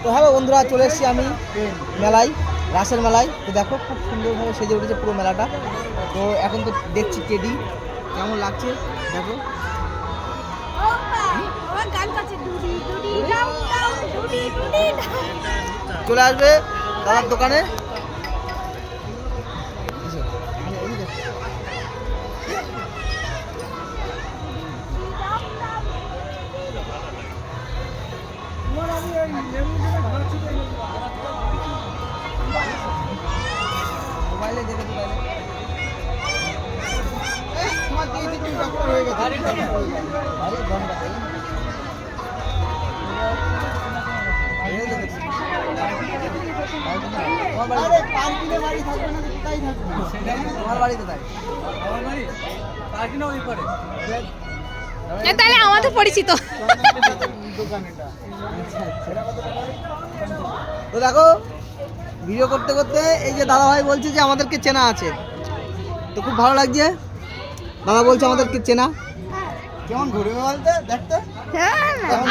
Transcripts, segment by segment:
তো হ্যাঁ বন্ধুরা, চলে এসেছি আমি মেলায়, রাসের মেলায়। তো দেখো খুব সুন্দরভাবে সেজে উঠেছে পুরো মেলাটা। তো এখন তো দেখছি টেডি কেমন লাগছে দেখো। চলে আসবে দাদার দোকানে। মোবাইলে দেখে তোমার বাড়িতে তাই তাহলে আমাদের পরিচিত। তো দেখো ভিডিও করতে করতে এই যে দাদা ভাই বলছে যে আমাদেরকে চেনা আছে, তো খুব ভালো লাগছে। দাদা বলছে আমাদেরকে চেনা। কেমন ঘুরবে বলতে দেখতে?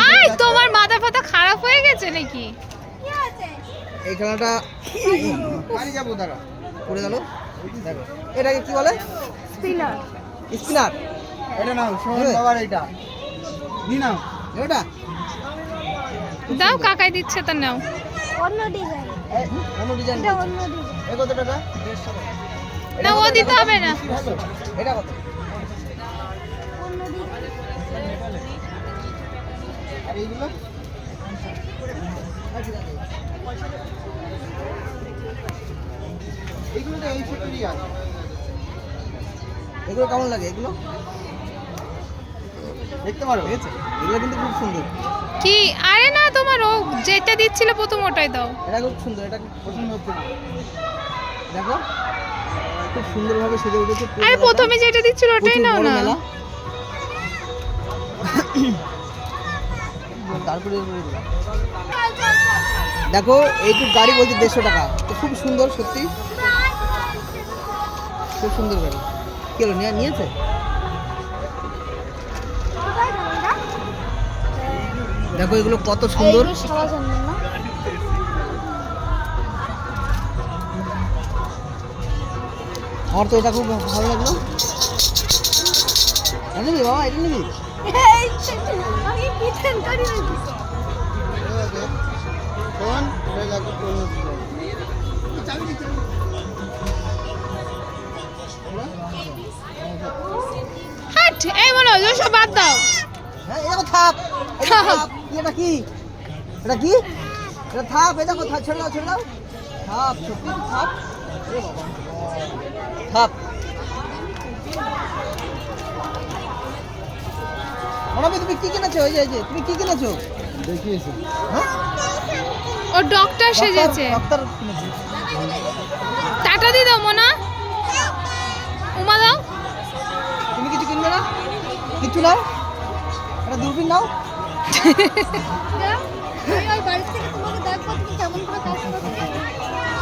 আই তোমার মাথা ফাতা খারাপ হয়ে গেছে নাকি? এই খেলাটা বাড়ি যাবো দাঁড়া পড়ে গেল। দেখো এটাকে কি বলে? স্পিনার। স্পিনার। এটা নাও শোন বাবার, এইটা নি নাও। এটা দাও, কাকাই দিচ্ছে তা নাও। অন্য ডিজাইন, অন্য ডিজাইন। এটা অন্য ডিজাইন। এই কত টাকা? না ও দিতে হবে না। এটা কত? অন্য ডিজাইন। আর এইগুলো এইগুলো তো এই সেটেরই আছে। এগুলো কেমন লাগে? এগুলো দেখতে পারো, ঠিক আছে? এগুলো কিন্তু খুব সুন্দর। কি? আরে না, তোমার ও যেটা দিচ্ছিল প্রথম ওটাই দাও। এটা খুব সুন্দর, এটা পছন্দ হচ্ছে না। দেখো খুব সুন্দরভাবে সেজে উঠেছে। আরে প্রথমে যেটা দিচ্ছিল ওটাই নাও না। তারপরে দেখো এইটুক গাড়ি বলছে 150 টাকা। তো খুব সুন্দর, সত্যি খুব সুন্দর গাড়ি। কি হলো, নিয়েছে? দেখো এগুলো কত সুন্দর। আমার তো এটা খুব ভালো লাগলো। নিবি বাবা, এটা নিবি? হাট, এই বলো ওসব বাদ দাও। হ্যাঁ এটা থাপ। এটা কি? এটা কি? এটা থাপ। এটা কোথায়? ছেড়ে দাও, ছেড়ে দাও। থাপ, সত্যি থাপ। থাপ। মনাবি তুমি কি কিনেছো? এই যে তুমি কি কিনেছো? দেখিয়েছো? হ্যাঁ ও ডক্টর সেজেছে। ডক্টর কিনেছি। টাটা দি দাও মোনা। উমা দাও। তুমি কিছু কিনবে না? কিছু নাও। এটা দূরবীন নাও। ওই বাড়ি থেকে তোমাকে দেখবো তুমি কেমন করে কাজ করো।